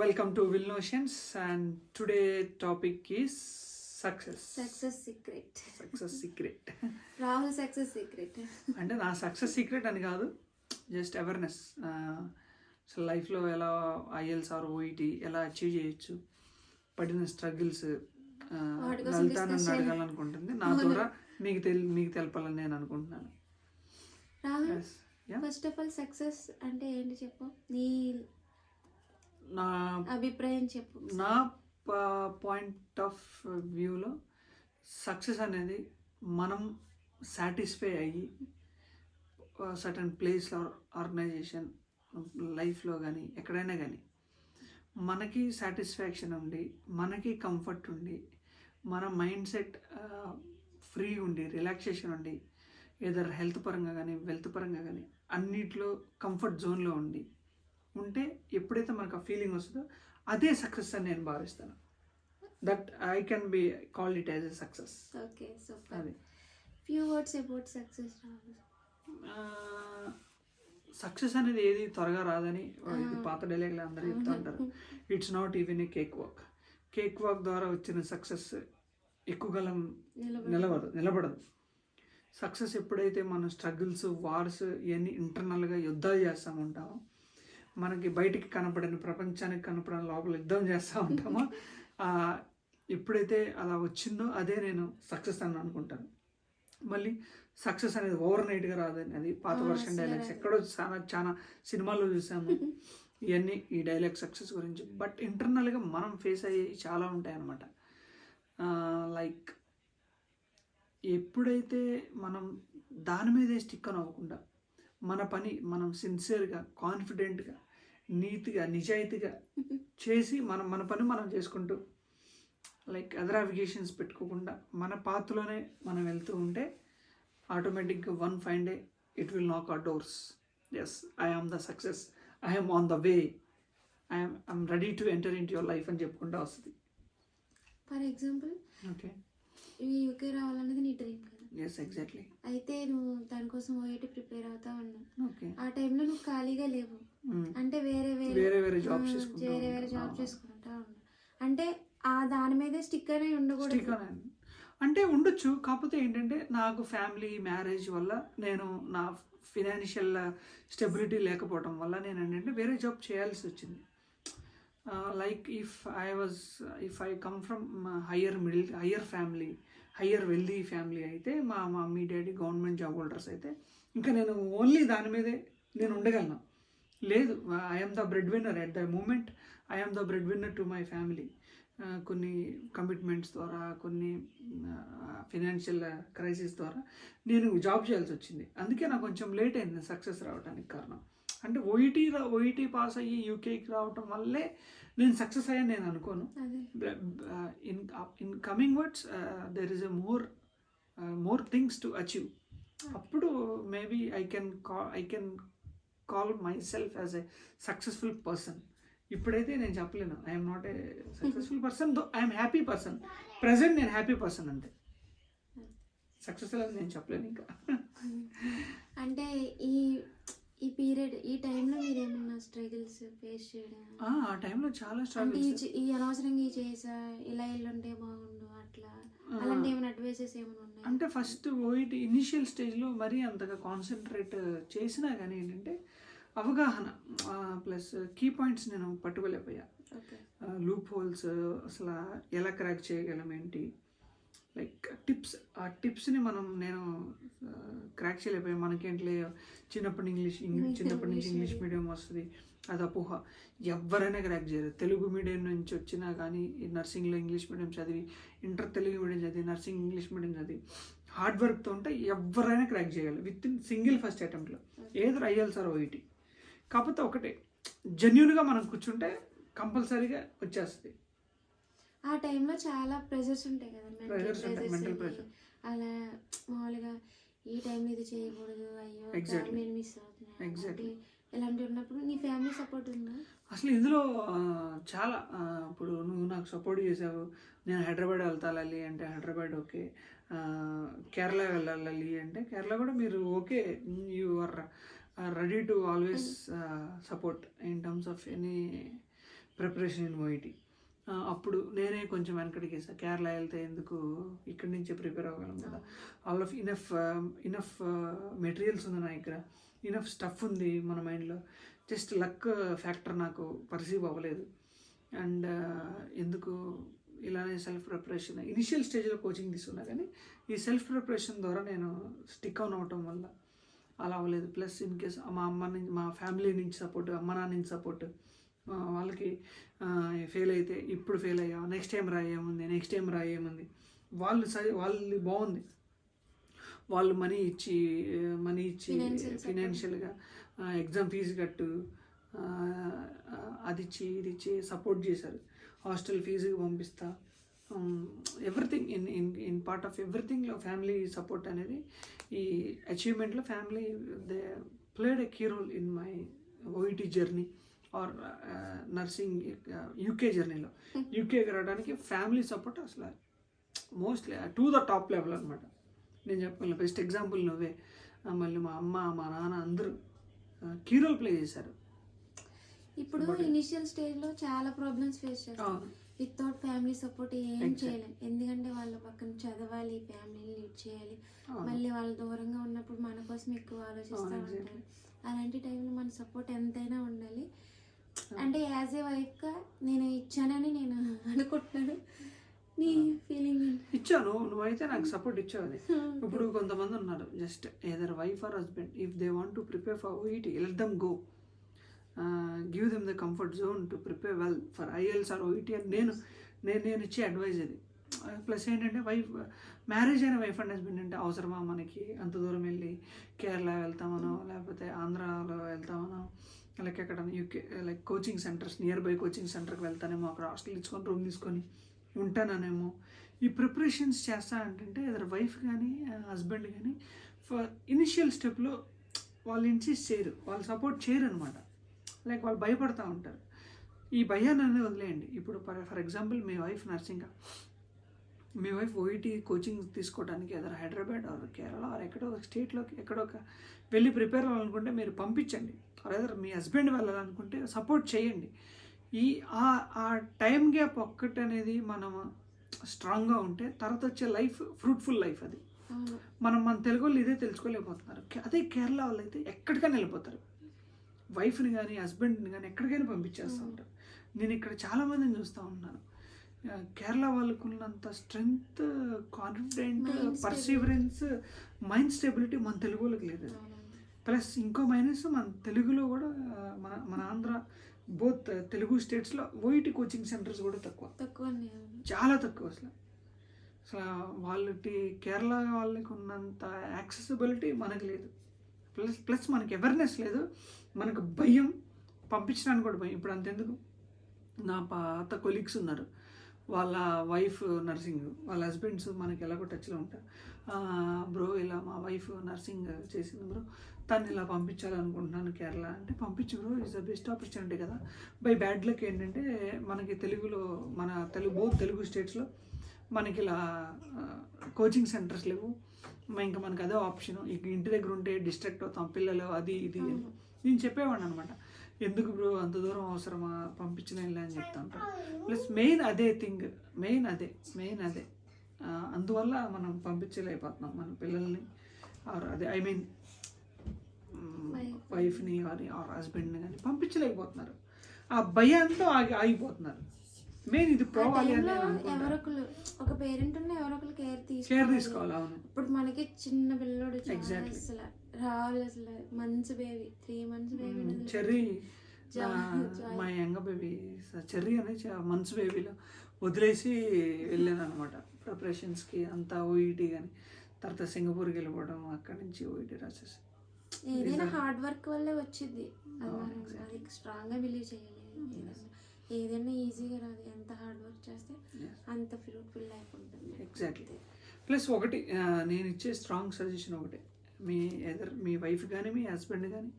Welcome to Will Notions, and today topic is success. Success secret. Success secret. Rahul success secret. అంటే నా success secret అని కాదు, just awareness. అసలు లైఫ్లో ఎలా ఐఎల్స్ ఆర్ ఓఈటీ ఎలా అచీవ్ చేయొచ్చు, పడిన స్ట్రగుల్స్ లలిత నన్ను అడగాలనుకుంటుంది, నా ద్వారా మీకు తెలపాలని నేను అనుకుంటున్నాను. Rahul, first of all success అంటే ఏంటి చెప్పు, నీ నా అభిప్రాయం చెప్పు. నా పాయింట్ ఆఫ్ వ్యూలో సక్సెస్ అనేది మనం సాటిస్ఫై అయ్యి సర్టన్ ప్లేస్ ఆర్గనైజేషన్ లైఫ్లో కానీ ఎక్కడైనా కానీ మనకి సాటిస్ఫాక్షన్ ఉండి, మనకి కంఫర్ట్ ఉండి, మన మైండ్ సెట్ ఫ్రీ ఉండి, రిలాక్సేషన్ ఉండి, ఏదర్ హెల్త్ పరంగా కానీ వెల్త్ పరంగా కానీ అన్నిట్లో కంఫర్ట్ జోన్లో ఉంటే ఎప్పుడైతే మనకు ఆ ఫీలింగ్ వస్తుందో అదే సక్సెస్ అని నేను భావిస్తాను. That I can be called it as a success. Okay, super. అది few words about success. Success అనేది ఏది త్వరగా రాదని ఇది పాత డైలాగ్లు అందరూ చెప్తూ ఉంటారు. It's not even a cake walk ద్వారా వచ్చిన సక్సెస్ ఎక్కువ కాలం నిలబడదు. సక్సెస్ ఎప్పుడైతే మనం స్ట్రగుల్స్, వార్స్ ఇవన్నీ ఇంటర్నల్గా యుద్ధాలు చేస్తూ ఉంటామో, మనకి బయటికి కనపడని ప్రపంచానికి కనపడని లోపల యుద్ధం చేస్తూ ఉంటామో, ఎప్పుడైతే అలా వచ్చిందో అదే నేను సక్సెస్ అని అనుకుంటాను. మళ్ళీ సక్సెస్ అనేది ఓవర్ నైట్గా రాదని, అది పాత వర్షన్ డైలాగ్స్ ఎక్కడో చాలా సినిమాల్లో చూసాము ఇవన్నీ, ఈ డైలాగ్ సక్సెస్ గురించి. బట్ ఇంటర్నల్గా మనం ఫేస్ అయ్యేవి చాలా ఉంటాయి అన్నమాట. లైక్ ఎప్పుడైతే మనం దాని మీదే స్టిక్ అని అవ్వకుండా మన పని మనం సిన్సియర్గా, కాన్ఫిడెంట్గా, నీతిగా, నిజాయితీగా చేసి మన పని మనం చేసుకుంటూ, లైక్ అదర్ అవిగేషన్స్ పెట్టుకోకుండా మన పాత్రలోనే మనం వెళ్తూ ఉంటే ఆటోమేటిక్గా one fine day it will knock our doors. Yes, I am the success, I am on the way, I'm ready to enter in to your life అని చెప్పుకుంటూ వస్తుంది. ఫర్ ఎగ్జాంపుల్, ఓకే, యూకే రావాలన్నది నీ డ్రీమ్ కదా. Yes, exactly. అయితే నువ్వు దానికోసం ఓఐటీ prepare అవుతా ఉన్నావు. ఓకే, ఆ టైంలో నువ్వు ఖాళీగా లేవు, అంటే వేరే జాబ్స్ చేసుకుంటా ఉన్నావు. అంటే దాని మీదే స్టిక్ అనే ఉండకూడదు. అంటే ఉండొచ్చు, కాకపోతే ఏంటంటే నాకు ఫ్యామిలీ, మ్యారేజ్ వల్ల నేను నా ఫినాన్షియల్ స్టెబిలిటీ లేకపోవడం వల్ల నేను ఏంటంటే వేరే జాబ్ చేయాల్సి వచ్చింది. Like if I come from higher family, higher wealthy family అయితే, మా mummy daddy government job holders అయితే ఇంకా నేను ఓన్లీ దాని మీదే నేను ఉండగలను. లేదు, I'm the bread winner at the moment, I'm the bread winner to my family. కొన్ని కమిట్మెంట్స్ ద్వారా, కొన్ని ఫినాన్షియల్ క్రైసిస్ ద్వారా నేను జాబ్ చేయాల్సి వచ్చింది. అందుకే నాకు కొంచెం లేట్ అయింది సక్సెస్ రావడానికి కారణం. అంటే ఓఈటీ పాస్ అయ్యి యూకేకి రావటం వల్లే నేను సక్సెస్ అయ్యాను నేను అనుకోను. In coming words there is a more things to achieve. అప్పుడు maybe I can call myself as a successful person. ఇప్పుడైతే నేను చెప్పలేను I'm not a successful person, though I'm happy person. Present నేను happy person, అంతే. Successful అని నేను చెప్పలేను ఇంకా. అంటే ఈ పీరియడ్, ఈ టైంలో మీరు ఏమన్నా స్ట్రగుల్స్ ఫేస్ చేయడం? ఆ టైంలో చాలా స్ట్రగుల్స్. ఈ అనవసరంగా చేసా, ఇలా ఉంటే బాగుండు, అట్లా అలాంటి ఏమైనా అడ్వైసెస్ ఏమైనా ఉన్నాయి? అంటే ఫస్ట్ ఓఈటీ ఇనిషియల్ స్టేజ్లో మరీ అంతగా కాన్సన్ట్రేట్ చేసినా కానీ ఏంటంటే అవగాహన ప్లస్ కీ పాయింట్స్ నేను పట్టుకోలేకపోయా. లూప్ హోల్స్ అసలు ఎలా క్రాక్ చేయగలం ఏంటి, లైక్ ఆ టిప్స్ని నేను క్రాక్ చేయలేకపోయా. మనకేంటి చిన్నప్పటి నుంచి ఇంగ్లీష్ మీడియం వస్తుంది, అది అపోహ. ఎవరైనా క్రాక్ చేయరు. తెలుగు మీడియం నుంచి వచ్చినా కానీ నర్సింగ్లో ఇంగ్లీష్ మీడియం చదివి, ఇంటర్ తెలుగు మీడియం చదివి, నర్సింగ్ ఇంగ్లీష్ మీడియం చదివి హార్డ్ వర్క్తో ఉంటే ఎవరైనా క్రాక్ చేయగలరు విత్ ఇన్ సింగిల్ ఫస్ట్ అటెంప్ట్లో, ఏదో ఐఎల్స్ ఆర్ ఓఈటీ. కాకపోతే ఒకటే, జెన్యున్గా మనం కూర్చుంటే కంపల్సరీగా వచ్చేస్తుంది. ఆ టైంలో చాలా ప్రెజర్స్ ఉంటాయి కదా, మెంటల్ ప్రెషర్. అలా మామూలుగా ఈ టైంలో ఇది చేయకూడదు, అయ్యో నేను మిస్ అవుతున్నాను, ఇలాంటి ఉన్నప్పుడు నీ ఫ్యామిలీ సపోర్ట్ ఉందా? అసలు ఇందులో చాలా, ఇప్పుడు నువ్వు నాకు సపోర్ట్ చేసావు, నేను హైదరాబాద్ వెళ్తాలి అంటే హైదరాబాద్ ఓకే, కేరళ వెళ్ళాలి అంటే కేరళ కూడా మీరు okay, you are ready to always support in terms of any preparation in OET. అప్పుడు నేనే కొంచెం వెనకడికి వేసాను, కేరళ వెళ్తే ఎందుకు, ఇక్కడి నుంచే ప్రిపేర్ అవ్వగలం కదా, ఆల్ ఆఫ్ ఇనఫ్ మెటీరియల్స్ ఉంది నా దగ్గర, ఇనఫ్ స్టఫ్ ఉంది మన మైండ్లో, జస్ట్ లక్ ఫ్యాక్టర్ నాకు పర్సీవ్ అవ్వలేదు. అండ్ ఎందుకు ఇలానే సెల్ఫ్ ప్రిపరేషన్ ఇనిషియల్ స్టేజ్లో కోచింగ్ తీసుకున్నా, కానీ ఈ సెల్ఫ్ ప్రిపరేషన్ ద్వారా నేను స్టిక్ ఆన్ అవటం వల్ల అలా అవ్వలేదు. ప్లస్ ఇన్ కేస్ మా అమ్మ నుంచి, మా ఫ్యామిలీ నుంచి సపోర్ట్, అమ్మ నాన్న నుంచి సపోర్ట్, వాళ్ళకి ఫెయిల్ అయితే ఇప్పుడు ఫెయిల్ అయ్యా, నెక్స్ట్ టైం రాయేముంది, వాళ్ళు బాగుంది, వాళ్ళు మనీ ఇచ్చి ఫినాన్షియల్గా ఎగ్జామ్ ఫీజు కట్టు, అది ఇచ్చి సపోర్ట్ చేశారు, హాస్టల్ ఫీజుకి పంపిస్తా, ఎవ్రీథింగ్ ఇన్ పార్ట్ ఆఫ్ ఎవ్రీథింగ్లో ఫ్యామిలీ సపోర్ట్ అనేది ఈ అచీవ్మెంట్లో family they played a key role in my OET journey or nursing UK జర్నీలో. యూకేకి రావడానికి ఫ్యామిలీ సపోర్ట్ అసలు mostly to the top level అనమాట. నేను చెప్పగలను, బెస్ట్ ఎగ్జాంపుల్ నువ్వే, మళ్ళీ మా అమ్మ మా నాన్న అందరూ కీ రోల్ ప్లే చేశారు. ఇప్పుడు ఇనిషియల్ స్టేజ్లో చాలా ప్రాబ్లమ్స్ ఫేస్ చేస్తాం, వితౌట్ ఫ్యామిలీ సపోర్ట్ ఏం చేయలేం. ఎందుకంటే వాళ్ళ పక్కన చదవాలి, ఫ్యామిలీని లీడ్ చేయాలి, మళ్ళీ వాళ్ళ దూరంగా ఉన్నప్పుడు మన కోసం ఎక్కువ ఆలోచిస్తూ ఉంటారు. అలాంటి టైంలో మన సపోర్ట్ ఎంతైనా ఉండాలి. అంటే యాజ్ ఏ వైఫ్గా నేను ఇచ్చానని నేను అనుకుంటున్నాను. నీ ఫీలింగ్? ఇచ్చాను, నువ్వైతే నాకు సపోర్ట్ ఇచ్చావు. అది ఇప్పుడు కొంతమంది ఉన్నారు, just either wife or husband, if they want to prepare for OET, let them go, give them the comfort zone to prepare well for IELTS or OET అని నేను ఇచ్చే అడ్వైజ్ అది. ప్లస్ ఏంటంటే మ్యారేజ్ అయిన వైఫ్ అండ్ హస్బెండ్ అంటే అవసరమా మనకి అంత దూరం వెళ్ళి కేరళ వెళ్తామనో, లేకపోతే ఆంధ్రాలో వెళ్తామనో, లైక్ ఎక్కడ UK like coaching centres, near by coaching సెంటర్కి వెళ్తానేమో, అక్కడ హాస్టల్ ఇచ్చుకొని రూమ్ తీసుకొని ఉంటానేమో. ఈ ప్రిపరేషన్స్ చేస్తా అంటే ఎదర్ వైఫ్ కానీ హస్బెండ్ కానీ ఫర్ ఇనిషియల్ స్టెప్లో వాళ్ళు ఇన్సిస్ట్ చేయరు, వాళ్ళు సపోర్ట్ చేయరు అనమాట. లైక్ వాళ్ళు భయపడుతూ ఉంటారు. ఈ భయాన్ని అనేది వదిలేయండి. ఇప్పుడు ఫర్ ఎగ్జాంపుల్ మీ వైఫ్ నర్సింగ్, మీ వైఫ్ ఓఈటీ కోచింగ్ తీసుకోవడానికి either Hyderabad or Kerala or ఎక్కడో ఒక స్టేట్లోకి ఎక్కడో ఒక వెళ్ళి ప్రిపేర్ అవ్వాలనుకుంటే మీరు పంపించండి. ఎదర్ మీ హస్బెండ్ వెళ్ళాలనుకుంటే సపోర్ట్ చేయండి. ఆ టైం గ్యాప్ ఒక్కటి అనేది మనం స్ట్రాంగ్గా ఉంటే తర్వాత వచ్చే లైఫ్ ఫ్రూట్ఫుల్ లైఫ్. అది మన తెలుగు వాళ్ళు ఇదే తెలుసుకోలేకపోతున్నారు. అదే కేరళ వాళ్ళు అయితే ఎక్కడికైనా వెళ్ళిపోతారు, వైఫ్ని కానీ హస్బెండ్ని కానీ ఎక్కడికైనా పంపించేస్తూ ఉంటారు. నేను ఇక్కడ చాలామందిని చూస్తూ ఉన్నాను, కేరళ వాళ్ళకు ఉన్నంత strength, confident, perseverance, mind stability మన తెలుగు వాళ్ళకి లేదు. ప్లస్ ఇంకో మైనస్, మన తెలుగులో కూడా మన ఆంధ్ర బోత్ తెలుగు స్టేట్స్లో ఓఈటీ కోచింగ్ సెంటర్స్ కూడా తక్కువ, చాలా తక్కువ. అసలు కేరళ వాళ్ళకి ఉన్నంత యాక్సెసిబిలిటీ మనకు లేదు. ప్లస్ మనకి అవేర్నెస్ లేదు, మనకు భయం, పంపించడానికి కూడా భయం. ఇప్పుడు అంతెందుకు, నా పాత కొలీగ్స్ ఉన్నారు, వాళ్ళ వైఫ్ నర్సింగ్, వాళ్ళ హస్బెండ్స్ మనకి ఎలాగో టచ్లో ఉంటారు. బ్రో ఇలా మా వైఫ్ నర్సింగ్ చేసింది బ్రో, తను ఇలా పంపించాలనుకుంటున్నాను కేరళ అంటే, పంపించు bro, is the best opportunity కదా. బై బ్యాడ్ లక్ ఏంటంటే మనకి తెలుగులో బోత్ తెలుగు స్టేట్స్లో మనకి ఇలా కోచింగ్ సెంటర్స్ లేవు. ఇంకా మనకు అదే ఆప్షన్, ఇంటి దగ్గర ఉంటే డిస్ట్రాక్ట్ అవుతాం, పిల్లలు అది ఇది అని నేను చెప్పేవాడిని అనమాట. ఎందుకు బ్రో అంత దూరం అవసరమా, పంపించిన అని చెప్తా ఉంటాను. ప్లస్ మెయిన్ అదే అందువల్ల మనం పంపించలేకపోతున్నాం మన పిల్లల్ని, ఐ మీన్ వైఫ్ని కానీ ఆర్ హస్బెండ్ని కానీ పంపించలేకపోతున్నారు. ఆ భయంతో ఆగిపోతున్నారు. మెయిన్ ఇది పోవాలి అని ఎవరొకరు, ఒక పేరెంట్ ఉన్న ఎవరొకరు కేర్ తీసుకోవాలి. అవును, ఇప్పుడు మనకి చిన్న పిల్లోడు అసలు రావాలి, అసలు months baby, 3 months baby, cherry మా యంగ బేబీ చెర్రీ అనే మంత్స్ బేబీలో వదిలేసి వెళ్ళాను అనమాట ప్రిపరేషన్స్కి అంతా. ఓఈటీ కానీ తర్వాత సింగపూర్కి వెళ్ళిపోవడం, అక్కడి నుంచి ఓఈటీ రాసేసి. ఏదైనా హార్డ్ వర్క్ వల్లే వచ్చింది, అది స్ట్రాంగ్గా బిలీవ్ చేయాలి. ఏదైనా ఈజీగా రాదు, ఎంత హార్డ్ వర్క్ చేస్తే అంత ఫ్రూట్ఫుల్ లైఫ్ ఉంటుంది. ఎగ్జాక్ట్లీ. ప్లస్ ఒకటి నేను ఇచ్చే స్ట్రాంగ్ సజెషన్ ఒకటి, మీ వైఫ్ కానీ మీ హస్బెండ్ కానీ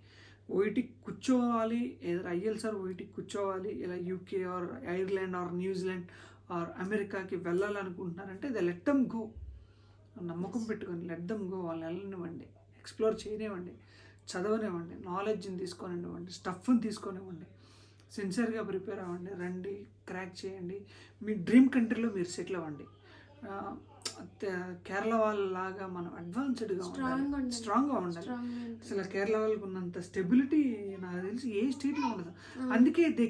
ఓఈటీకి కూర్చోవాలి, ఏదైనా ఐఎల్స్ ఆర్ ఓఈటీకి కూర్చోవాలి, ఇలా UK or Ireland or New Zealand or అమెరికాకి వెళ్ళాలనుకుంటున్నారంటే దే లెట్ దమ్ గో. నమ్మకం పెట్టుకొని లెట్ దమ్ గో. వాళ్ళని వెళ్ళనివ్వండి, ఎక్స్ప్లోర్ చేయనివ్వండి, చదవనివ్వండి, నాలెడ్జ్ని తీసుకొనివ్వండి, స్టఫ్ని తీసుకొనివ్వండి. సిన్సియర్గా ప్రిపేర్ అవ్వండి, రండి, క్రాక్ చేయండి, మీ డ్రీమ్ కంట్రీలో మీరు సెటిల్ అవ్వండి. కేరళ వాళ్ళలాగా మనం అడ్వాన్స్డ్గా ఉండాలి, స్ట్రాంగ్గా ఉండాలి. అసలు కేరళ వాళ్ళకు ఉన్నంత స్టెబిలిటీ నాకు తెలిసి ఏ స్టేట్లో ఉండదు. అందుకే they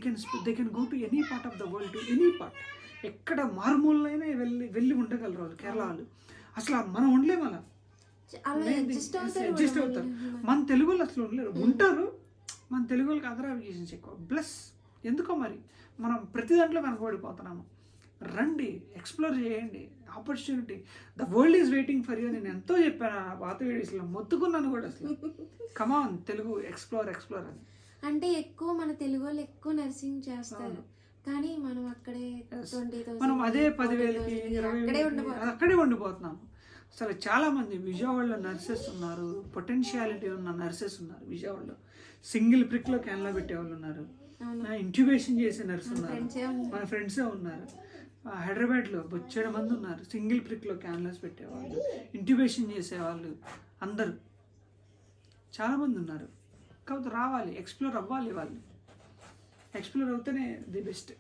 can go to any part of the world, to any part, ఎక్కడ మారుమూలైనా వెళ్ళి ఉండగలరు వాళ్ళు కేరళ వాళ్ళు. అసలు మనం ఉండలేము అలా, అడ్జస్ట్ అవుతారు. మన తెలుగు వాళ్ళు అసలు ఉండలేరు, ఉంటారు. మన తెలుగు వాళ్ళకి అదర్ అప్లికేషన్స్ ఎక్కువ. ప్లస్ ఎందుకో మరి మనం ప్రతి దాంట్లో వెనకబడిపోతున్నాము. రండి, ఎక్స్ప్లోర్ చేయండి, opportunity, the world is waiting for you. నేను ఎంతో చెప్పాను ఆ పాత వీడియోస్లో, మొత్తుకున్నాను కూడా అసలు. కమాన్ తెలుగు ఎక్స్ప్లోర్ అని. అంటే ఎక్కువ మన తెలుగు వాళ్ళు ఎక్కువ నర్సింగ్ చేస్తారు, కానీ మనం అక్కడే మనం అదే 10,000కి 20,000 అక్కడే ఉండిపోతున్నాము. అసలు చాలామంది విజయవాడలో నర్సెస్ ఉన్నారు, పొటెన్షియాలిటీ ఉన్న నర్సెస్ ఉన్నారు విజయవాడలో. సింగిల్ ప్రిక్లో క్యాన్లో పెట్టేవాళ్ళు ఉన్నారు, ఇంట్యూబేషన్ చేసే నర్స్ ఉన్నారు, మన ఫ్రెండ్సే ఉన్నారు. హైదరాబాద్లో బొచ్చేడు మంది ఉన్నారు సింగిల్ ప్రిక్లో క్యాన్లస్ పెట్టేవాళ్ళు, ఇంట్యూబేషన్ చేసేవాళ్ళు, అందరూ చాలామంది ఉన్నారు. కాకపోతే రావాలి, ఎక్స్ప్లోర్ అవ్వాలి. వాళ్ళు ఎక్స్ప్లోర్ అవుతేనే the best.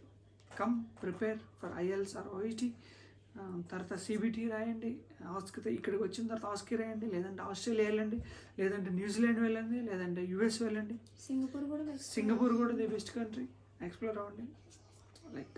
Come prepare for IELTS or OET, తర్వాత CBT రాయండి, ఆస్కి ఇక్కడికి వచ్చిన తర్వాత ఆస్కి రాయండి, లేదంటే ఆస్ట్రేలియా వెళ్ళండి, లేదంటే న్యూజిలాండ్ వెళ్ళండి, లేదంటే US వెళ్ళండి. సింగపూర్ కూడా ది బెస్ట్ కంట్రీ. ఎక్స్ప్లోర్ అవ్వండి. లైక్